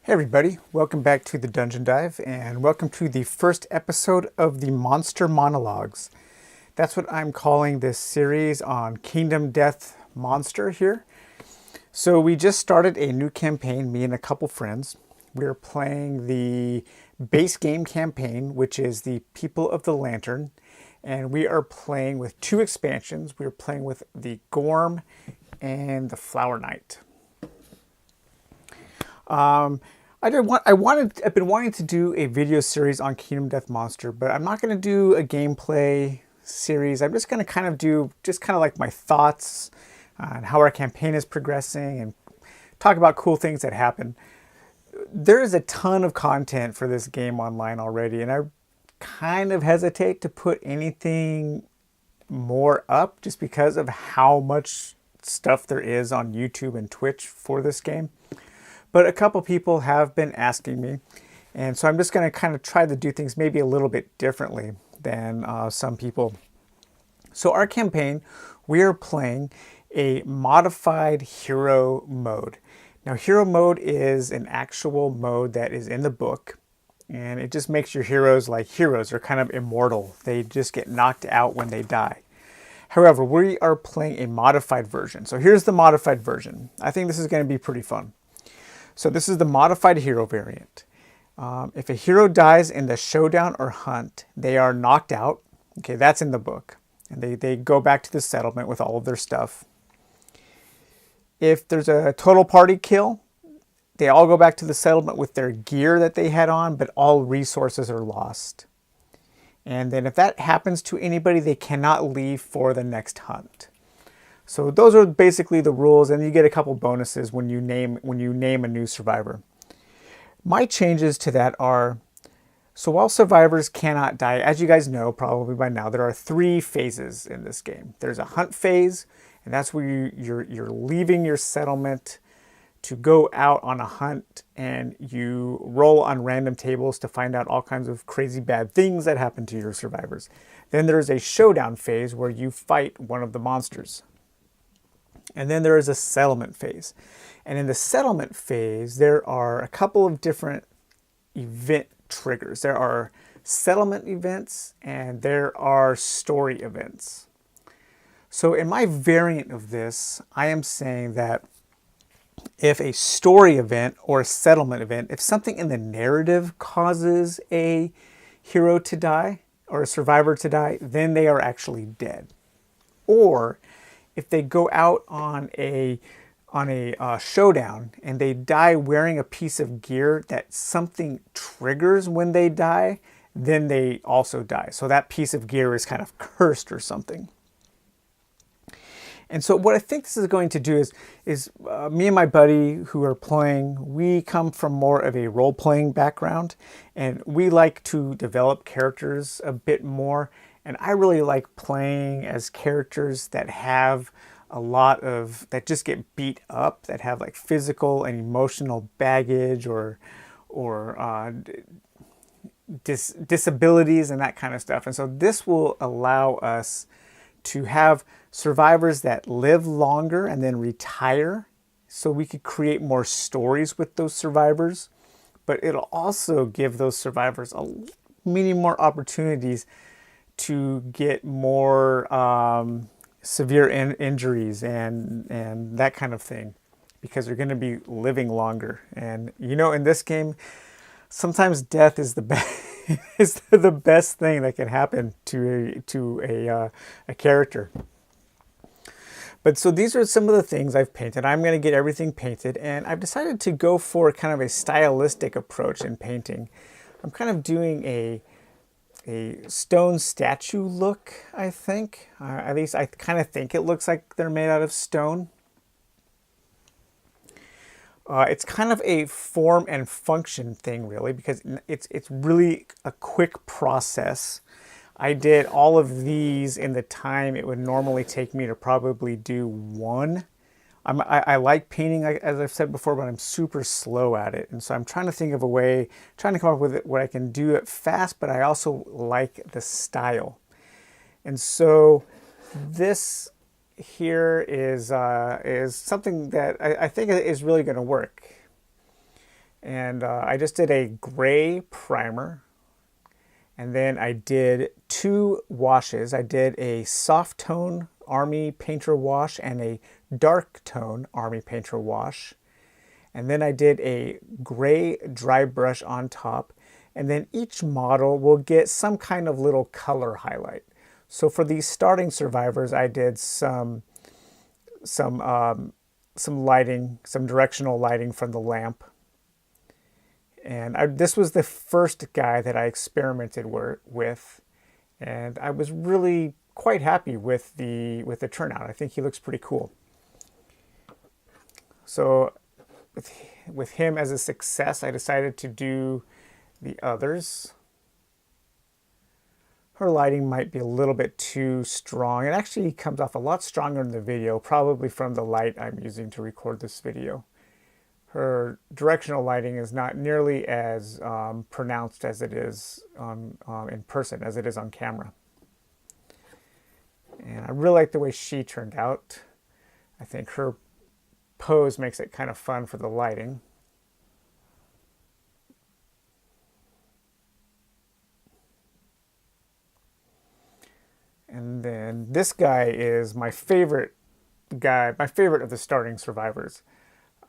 Hey everybody, welcome back to the Dungeon Dive and welcome to the first episode of the Monster Monologues. That's what I'm calling this series on Kingdom Death Monster here. So we just started a new campaign, me and a couple friends. We're playing the base game campaign, which is the People of the Lantern. And we are playing with two expansions. We're playing with the Gorm and the Flower Knight. I've been wanting to do a video series on Kingdom Death Monster, but I'm not going to do a gameplay series. I'm just going to kind of do like my thoughts on how our campaign is progressing and talk about cool things that happen. There is a ton of content for this game online already, and I kind of hesitate to put anything more up just because of how much stuff there is on YouTube and Twitch for this game. But a couple people have been asking me, and so I'm just going to kind of try to do things maybe a little bit differently than some people. So our campaign, we are playing a modified hero mode. Now, hero mode is an actual mode that is in the book, and it just makes your heroes like heroes. They're kind of immortal. They just get knocked out when they die. However, we are playing a modified version. So here's the modified version. I think this is going to be pretty fun. So this is the modified hero variant. If a hero dies in the showdown or hunt, they are knocked out. Okay, that's in the book. And they go back to the settlement with all of their stuff. If there's a total party kill, they all go back to the settlement with their gear that they had on, but all resources are lost. And then if that happens to anybody, they cannot leave for the next hunt. So those are basically the rules, and you get a couple bonuses when you name a new survivor. My changes to that are, so while survivors cannot die, as you guys know probably by now, there are 3 phases in this game. There's a hunt phase, and that's where you're leaving your settlement to go out on a hunt, and you roll on random tables to find out all kinds of crazy bad things that happen to your survivors. Then there's a showdown phase where you fight one of the monsters. And then there is a settlement phase. And in the settlement phase, there are a couple of different event triggers. There are settlement events and there are story events. So in my variant of this, I am saying that if a story event or a settlement event, if something in the narrative causes a hero to die or a survivor to die, then they are actually dead. Or if they go out on a showdown and they die wearing a piece of gear that something triggers when they die, then they also die. So that piece of gear is kind of cursed or something. And so what I think this is going to do is me and my buddy who are playing, we come from more of a role-playing background, and we like to develop characters a bit more. And I really like playing as characters that have a lot of, that just get beat up, that have like physical and emotional baggage or disabilities and that kind of stuff. And so this will allow us to have survivors that live longer and then retire, so we could create more stories with those survivors. But it'll also give those survivors many more opportunities to get more severe injuries and that kind of thing, because they're going to be living longer. And you know, in this game, sometimes death is the best is the best thing that can happen to a character. But so these are some of the things I've painted. I'm going to get everything painted, and I've decided to go for kind of a stylistic approach in painting. I'm kind of doing a stone statue look, I think. At least I kind of think it looks like they're made out of stone. It's kind of a form and function thing, really, because it's really a quick process. I did all of these in the time it would normally take me to probably do one. I like painting, as I've said before, but I'm super slow at it. And so I'm trying to think of a way, trying to come up with what I can do it fast, but I also like the style. And so this here is something that I think is really going to work. And I just did a gray primer, and then I did 2 washes. I did a soft tone Army Painter wash and a dark tone Army Painter wash. And then I did a gray dry brush on top. And then each model will get some kind of little color highlight. So for these starting survivors, I did some lighting, some directional lighting from the lamp. And this was the first guy that I experimented with, and I was really quite happy with the turnout. I think he looks pretty cool. So with him as a success, I decided to do the others. Her lighting might be a little bit too strong. It actually comes off a lot stronger in the video, probably from the light I'm using to record this video. Her directional lighting is not nearly as pronounced as it is in person, as it is on camera. And I really like the way she turned out. I think her pose makes it kind of fun for the lighting. And then this guy is my favorite guy, my favorite of the starting survivors.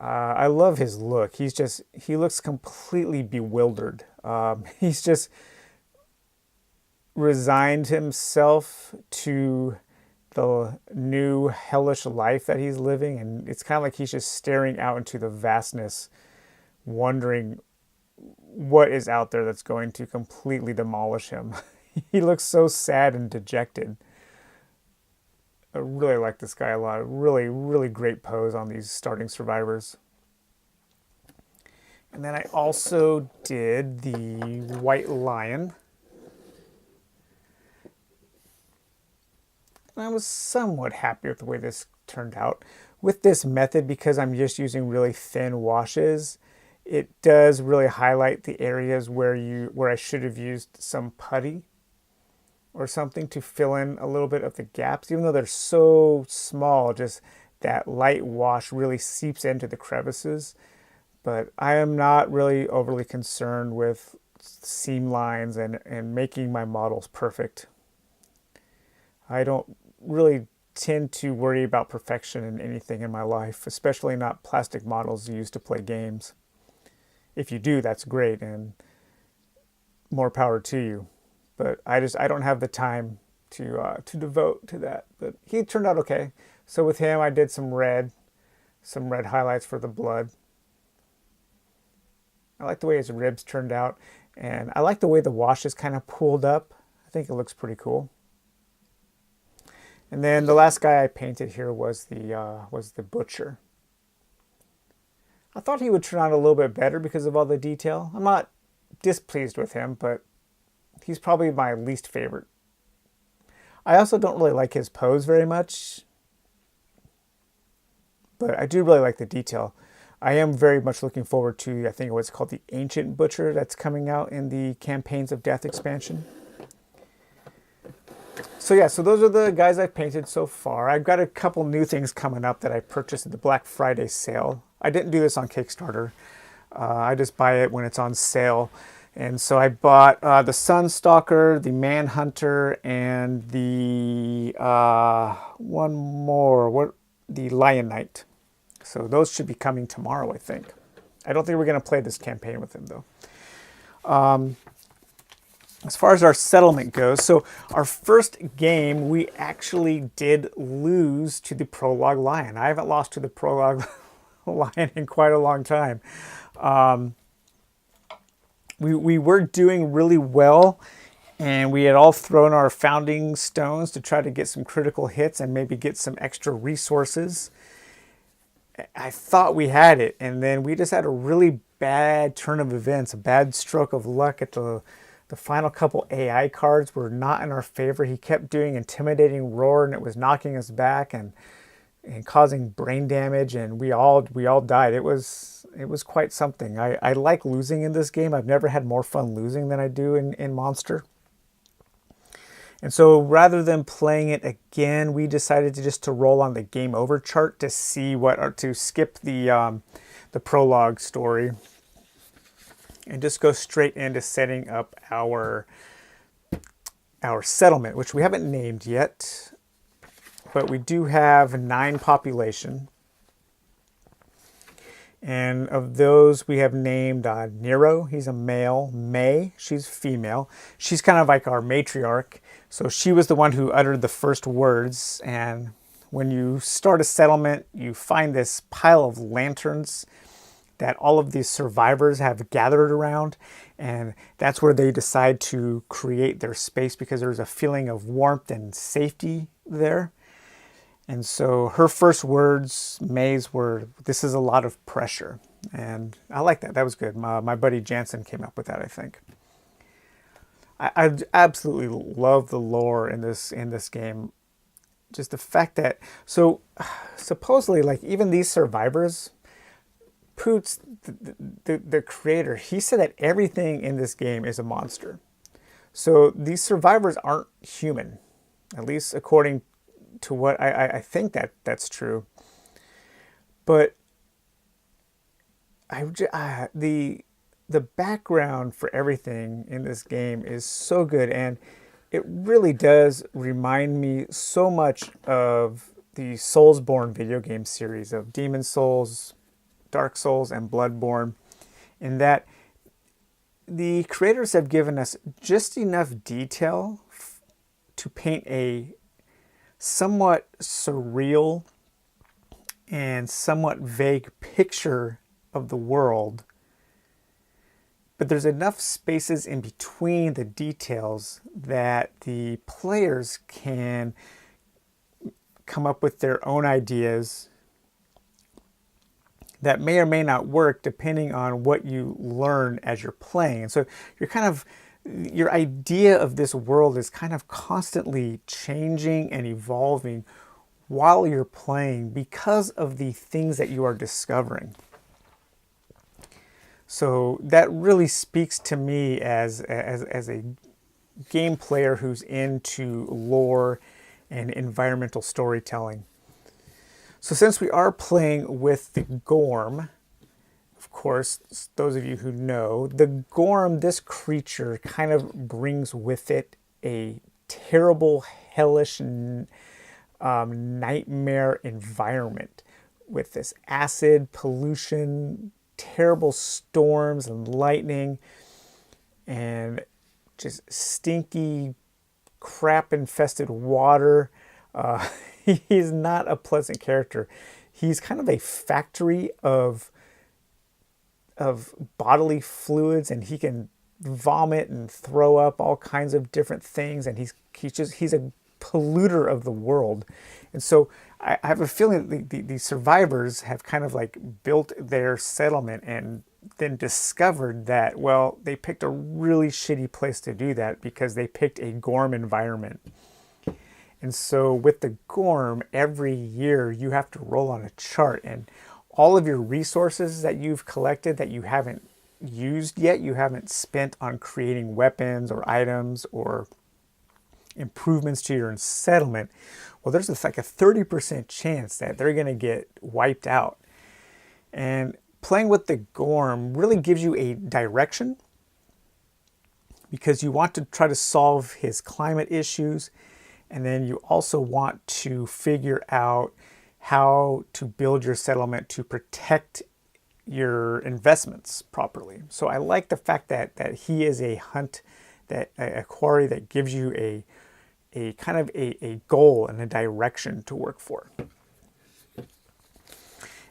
I love his look. He looks completely bewildered. He's just resigned himself to the new hellish life that he's living. And it's kind of like he's just staring out into the vastness, wondering what is out there that's going to completely demolish him. He looks so sad and dejected. I really like this guy a lot. Really, really great pose on these starting survivors. And then I also did the white lion. And I was somewhat happy with the way this turned out. With this method, because I'm just using really thin washes, it does really highlight the areas where I should have used some putty or something to fill in a little bit of the gaps. Even though they're so small, just that light wash really seeps into the crevices. But I am not really overly concerned with seam lines and making my models perfect. I don't really tend to worry about perfection in anything in my life, especially not plastic models used to play games. If you do, that's great, and more power to you. But I don't have the time to devote to that. But he turned out okay. So with him, I did some red highlights for the blood. I like the way his ribs turned out, and I like the way the wash is kind of pooled up. I think it looks pretty cool. And then the last guy I painted here was the butcher. I thought he would turn out a little bit better because of all the detail. I'm not displeased with him, but he's probably my least favorite. I also don't really like his pose very much, but I do really like the detail. I am very much looking forward to, I think what's called the Ancient Butcher that's coming out in the Campaigns of Death expansion. So yeah, so those are the guys I've painted so far. I've got a couple new things coming up that I purchased at the Black Friday sale. I didn't do this on Kickstarter. I just buy it when it's on sale. And so I bought the Sunstalker, the Manhunter, and the one more, the Lion Knight. So those should be coming tomorrow, I think. I don't think we're going to play this campaign with him, though. As far as our settlement goes, so our first game, we actually did lose to the Prologue Lion. I haven't lost to the Prologue Lion in quite a long time. We were doing really well, and we had all thrown our founding stones to try to get some critical hits and maybe get some extra resources. I thought we had it, and then we just had a really bad turn of events, a bad stroke of luck at the final couple AI cards were not in our favor. He kept doing Intimidating Roar, and it was knocking us back and causing brain damage, and we all died. It was quite something. I like losing in this game. I've never had more fun losing than I do in Monster. And so rather than playing it again, we decided to roll on the game over chart to see to skip the prologue story. and just go straight into setting up our settlement, which we haven't named yet, but we do have 9 population. And of those, we have named Nero. He's a male. May, she's female. She's kind of like our matriarch. So she was the one who uttered the first words. And when you start a settlement, you find this pile of lanterns that all of these survivors have gathered around. And that's where they decide to create their space because there's a feeling of warmth and safety there. And so her first words, May's, were, "This is a lot of pressure." And I like that. That was good. My buddy Jansen came up with that, I think. I absolutely love the lore in this game. Just the fact that, so supposedly, like, even these survivors, Poots, the creator, he said that everything in this game is a monster. So these survivors aren't human, at least according to what I think that's true. But the background for everything in this game is so good, and it really does remind me so much of the Soulsborne video game series of Demon Souls, Dark Souls, and Bloodborne, in that the creators have given us just enough detail to paint a somewhat surreal and somewhat vague picture of the world, but there's enough spaces in between the details that the players can come up with their own ideas that may or may not work depending on what you learn as you're playing. And so you're kind of, your idea of this world is kind of constantly changing and evolving while you're playing because of the things that you are discovering. So that really speaks to me as a game player who's into lore and environmental storytelling. So since we are playing with the Gorm, of course, those of you who know, the Gorm, this creature, kind of brings with it a terrible, hellish nightmare environment with this acid, pollution, terrible storms and lightning, and just stinky, crap-infested water. He's not a pleasant character. He's kind of a factory of bodily fluids, and he can vomit and throw up all kinds of different things, and he's a polluter of the world. And so I have a feeling that the survivors have kind of like built their settlement and then discovered that, well, they picked a really shitty place to do that because they picked a Gorm environment. And so with the Gorm, every year you have to roll on a chart, and all of your resources that you've collected that you haven't used yet, you haven't spent on creating weapons or items or improvements to your settlement, well, there's like a 30% chance that they're going to get wiped out. And playing with the Gorm really gives you a direction because you want to try to solve his climate issues, and then you also want to figure out how to build your settlement to protect your investments properly. So I like the fact that he is a quarry that gives you a kind of a goal and a direction to work for.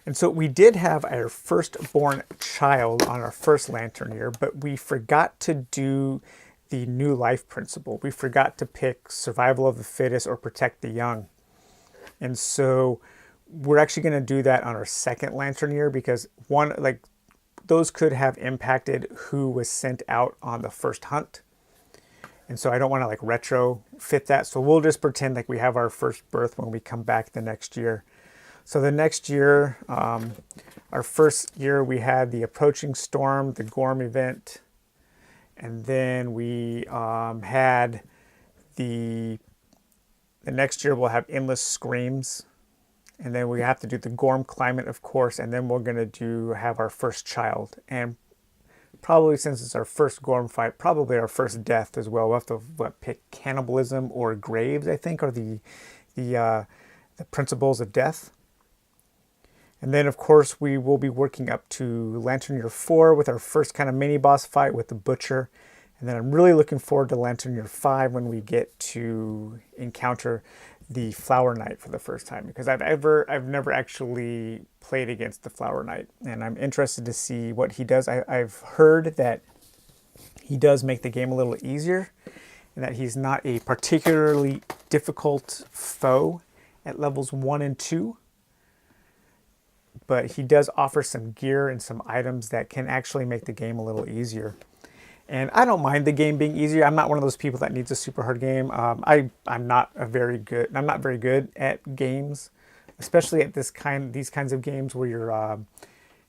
And so we did have our firstborn child on our first lantern here, but we forgot to do the new life principle. We forgot to pick survival of the fittest or protect the young. And so we're actually going to do that on our second lantern year because those could have impacted who was sent out on the first hunt. And so I don't want to retrofit that. So we'll just pretend like we have our first birth when we come back the next year. So the next year, our first year, we had the approaching storm, the Gorm event. And then we had the next year, we'll have endless screams. And then we have to do the Gorm climate, of course. And then we're going to have our first child. And Probably, since it's our first Gorm fight, probably our first death as well. We'll have to pick cannibalism or graves, I think, are the principles of death. And then, of course, we will be working up to Lantern Year 4 with our first kind of mini boss fight with the Butcher. And then I'm really looking forward to Lantern Year 5 when we get to encounter the Flower Knight for the first time, because I've never actually played against the Flower Knight, and I'm interested to see what he does. I've heard that he does make the game a little easier, and that he's not a particularly difficult foe at levels 1 and 2. But he does offer some gear and some items that can actually make the game a little easier. And I don't mind the game being easier. I'm not one of those people that needs a super hard game. I'm not very good at games, especially at these kinds of games where you're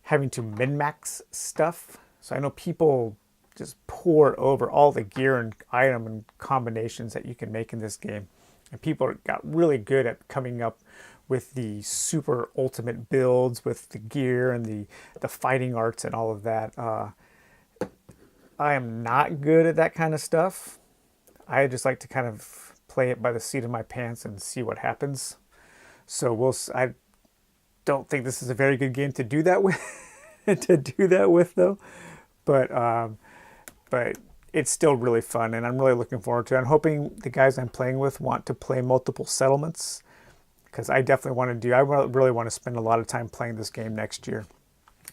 having to min-max stuff. So I know people just pour over all the gear and item and combinations that you can make in this game. And people got really good at coming up with the super ultimate builds with the gear and the fighting arts and all of that. I am not good at that kind of stuff. I just like to kind of play it by the seat of my pants and see what happens. So I don't think this is a very good game to do that with, though. But it's still really fun, and I'm really looking forward to it. I'm hoping the guys I'm playing with want to play multiple settlements, because I definitely want to do. I really want to spend a lot of time playing this game next year.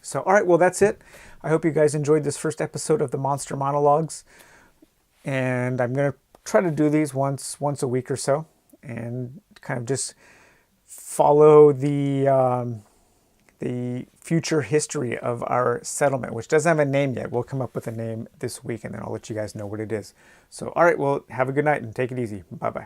So, all right, well, that's it. I hope you guys enjoyed this first episode of the Monster Monologues. And I'm going to try to do these once a week or so, and kind of just follow the future history of our settlement, which doesn't have a name yet. We'll come up with a name this week, and then I'll let you guys know what it is. So, all right, well, have a good night and take it easy. Bye-bye.